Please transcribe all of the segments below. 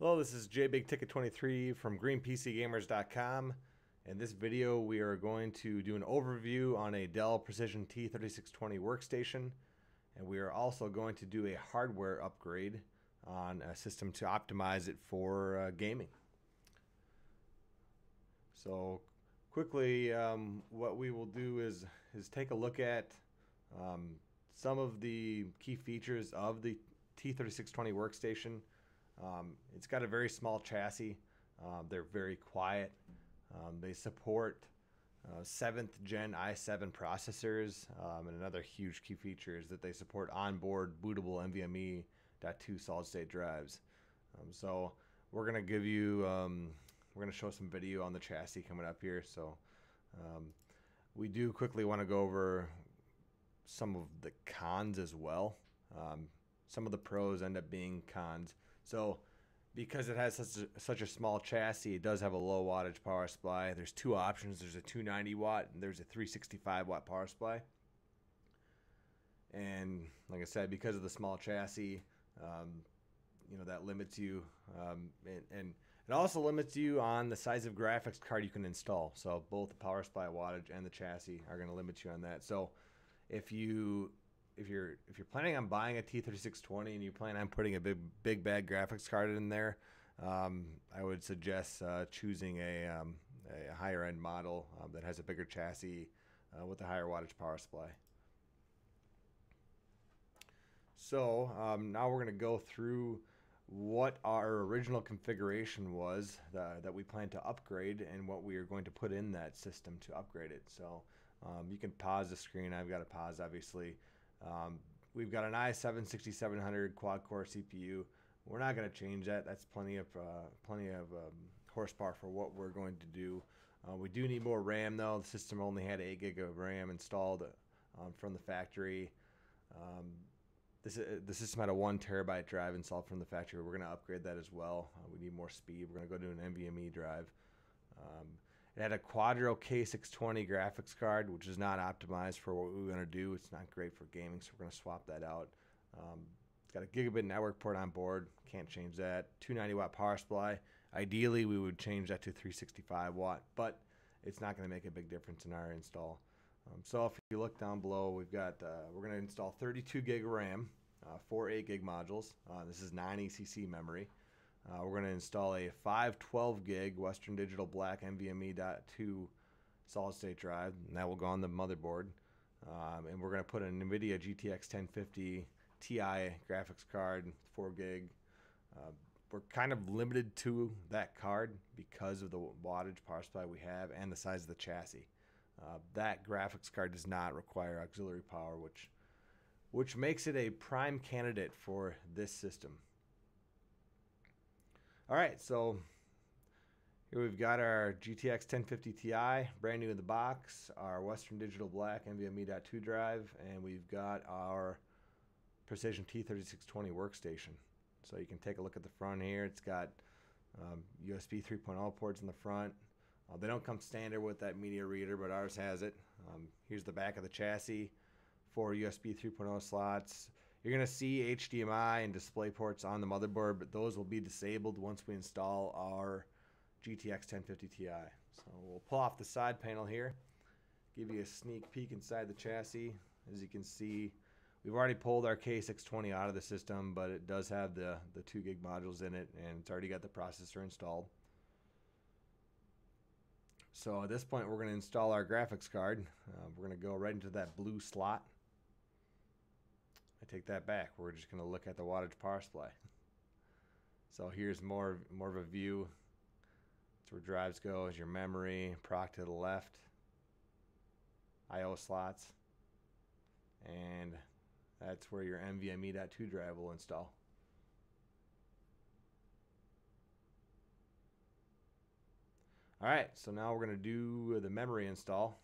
Hello, this is JBigTicket23 from GreenPCGamers.com. In this video, we are going to do an overview on a Dell Precision T3620 Workstation, and we are also going to do a hardware upgrade on a system to optimize it for gaming. So, quickly, what we will do is take a look at some of the key features of the T3620 Workstation. It's got a very small chassis. They're very quiet. They support 7th gen i7 processors, and another huge key feature is that they support onboard bootable NVMe.2 solid state drives. So we're going to give you, we're going to show some video on the chassis coming up here. So we do quickly want to go over some of the cons as well. Some of the pros end up being cons. So because it has such a small chassis, it does have a low wattage power supply. There's two options. There's a 290 watt and there's a 365 watt power supply. And like I said, because of the small chassis, that limits you. And it also limits you on the size of graphics card you can install. So both the power supply wattage and the chassis are going to limit you on that. So if you're planning on buying a T3620 and you plan on putting a big bad graphics card in there, I would suggest choosing a higher end model that has a bigger chassis with a higher wattage power supply. So now we're going to go through what our original configuration was that we plan to upgrade and what we are going to put in that system to upgrade it. So you can pause the screen. I've got to pause, obviously. We've got an i7 6700 quad-core CPU. We're not going to change that. That's plenty of horsepower for what we're going to do. We do need more RAM, though. The system only had 8 gig of RAM installed from the factory. The system had a 1 terabyte drive installed from the factory. We're going to upgrade that as well. We need more speed. We're going to go to an NVMe drive. It had a Quadro K620 graphics card, which is not optimized for what we're going to do. It's not great for gaming, so we're going to swap that out. It's got a gigabit network port on board. Can't change that. 290 watt power supply. Ideally, we would change that to 365 watt, but it's not going to make a big difference in our install. So if you look down below, we've got we're going to install 32 gig of RAM, 4 8 gig modules. This is 9 ECC memory. We're going to install a 512 gig Western Digital Black NVMe.2 solid state drive, and that will go on the motherboard. And we're going to put an NVIDIA GTX 1050 Ti graphics card, 4 gig. We're kind of limited to that card because of the wattage power supply we have and the size of the chassis. That graphics card does not require auxiliary power, which makes it a prime candidate for this system. All right, so here we've got our GTX 1050 Ti, brand new in the box, our Western Digital Black NVMe.2 drive, and we've got our Precision T3620 Workstation. So you can take a look at the front here. It's got USB 3.0 ports in the front. They don't come standard with that media reader, but ours has it. Here's the back of the chassis, 4 USB 3.0 slots. You're going to see HDMI and display ports on the motherboard, but those will be disabled once we install our GTX 1050 Ti. So we'll pull off the side panel here, give you a sneak peek inside the chassis. As you can see, we've already pulled our K620 out of the system, but it does have the 2 gig modules in it, and it's already got the processor installed. So at this point, we're going to install our graphics card. We're going to go right into that blue slot. I take that back. We're just going to look at the wattage power supply. So here's more of a view. That's where drives go. Is your memory, proc to the left, I/O slots, and that's where your NVMe.2 drive will install. All right, so now we're going to do the memory install.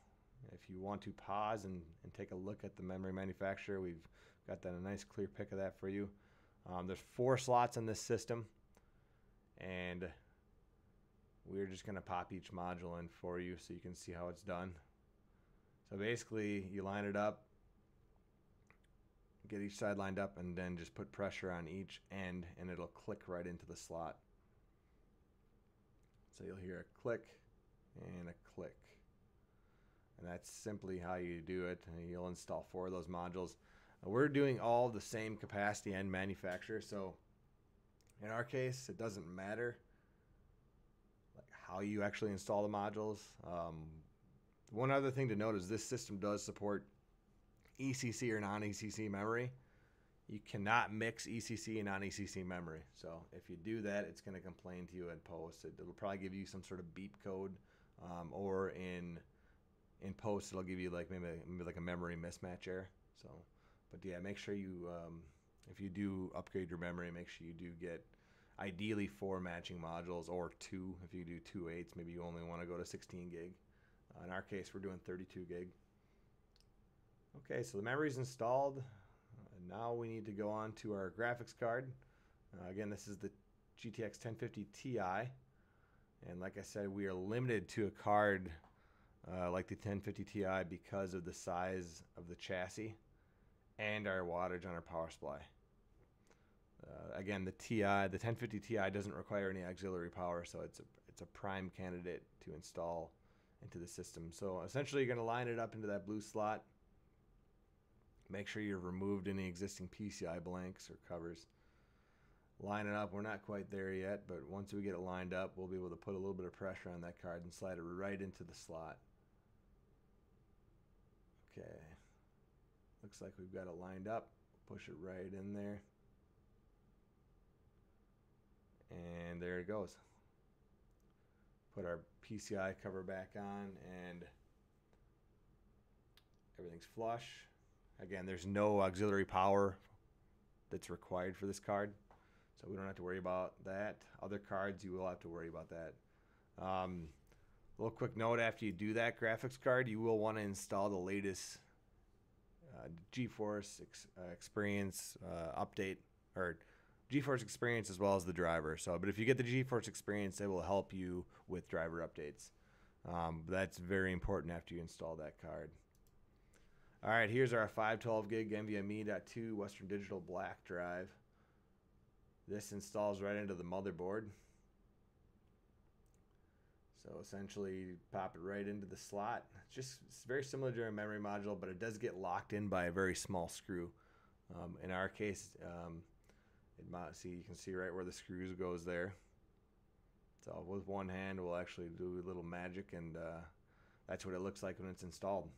If you want to pause and take a look at the memory manufacturer, we've got that a nice clear pic of that for you. There's 4 slots in this system, and we're just going to pop each module in for you so you can see how it's done. So basically, you line it up, get each side lined up, and then just put pressure on each end, and it'll click right into the slot. So you'll hear a click and a click. And that's simply how you do it. And you'll install 4 of those modules. We're doing all the same capacity and manufacturer, so in our case, it doesn't matter like how you actually install the modules. One other thing to note is this system does support ECC or non-ECC memory. You cannot mix ECC and non-ECC memory. So if you do that, it's going to complain to you in post. It'll probably give you some sort of beep code, or in post it'll give you like maybe like a memory mismatch error. So, but yeah, make sure you if you do upgrade your memory, make sure you do get ideally 4 matching modules, or 2 if you do 2 8s. Maybe you only want to go to 16 gig. In our case, we're doing 32 gig. Okay, so the memory's installed. Now we need to go on to our graphics card. Again, this is the GTX 1050 Ti, and like I said, we are limited to a card like the 1050 Ti because of the size of the chassis and our wattage on our power supply. Again, the 1050 Ti doesn't require any auxiliary power, so it's a prime candidate to install into the system. So essentially, you're going to line it up into that blue slot. Make sure you've removed any existing PCI blanks or covers. Line it up. We're not quite there yet, but once we get it lined up, we'll be able to put a little bit of pressure on that card and slide it right into the slot. Okay. Looks like we've got it lined up. Push it right in there. And there it goes. Put our PCI cover back on, and everything's flush. Again, there's no auxiliary power that's required for this card, so we don't have to worry about that. Other cards, you will have to worry about that. Little quick note, after you do that graphics card, you will want to install the latest GeForce Experience update, or GeForce Experience as well as the driver. So, but if you get the GeForce Experience, it will help you with driver updates. That's very important after you install that card. All right, here's our 512 gig NVMe.2 Western Digital black drive. This installs right into the motherboard. So essentially, pop it right into the slot. It's very similar to a memory module, but it does get locked in by a very small screw. In our case, you can see right where the screws goes there. So with one hand, we'll actually do a little magic, and that's what it looks like when it's installed.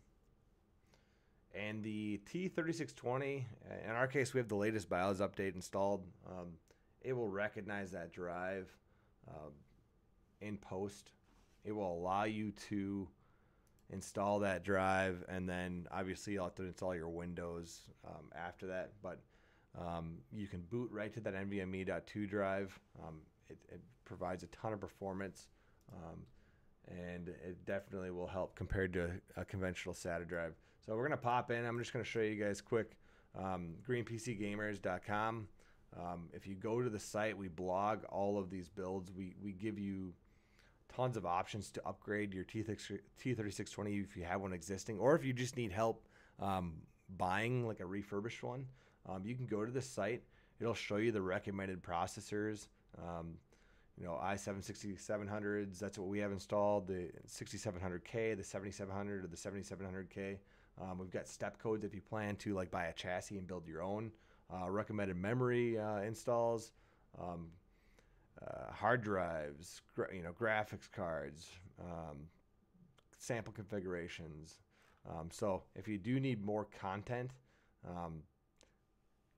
And the T3620, in our case, we have the latest BIOS update installed. It will recognize that drive in post. It will allow you to install that drive, and then obviously you'll have to install your Windows after that. But you can boot right to that NVMe.2 drive. It provides a ton of performance, and it definitely will help compared to a conventional SATA drive. So we're going to pop in. I'm just going to show you guys quick. GreenPCGamers.com. If you go to the site, we blog all of these builds. We give you tons of options to upgrade your T3620 if you have one existing, or if you just need help buying like a refurbished one. You can go to the site. It'll show you the recommended processors. i7-6700s, that's what we have installed. The 6700K, the 7700, or the 7700K. We've got step codes if you plan to like buy a chassis and build your own. Recommended memory installs, hard drives, graphics cards, sample configurations. So if you do need more content,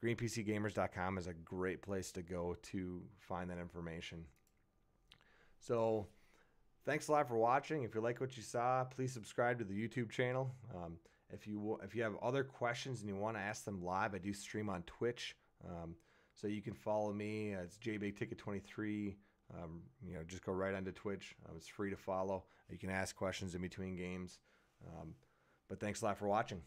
GreenPCGamers.com is a great place to go to find that information. So thanks a lot for watching. If you like what you saw, please subscribe to the YouTube channel. If you have other questions and you want to ask them live, I do stream on Twitch. So you can follow me. It's JBigTicket23. Just go right onto Twitch. It's free to follow. You can ask questions in between games. But thanks a lot for watching.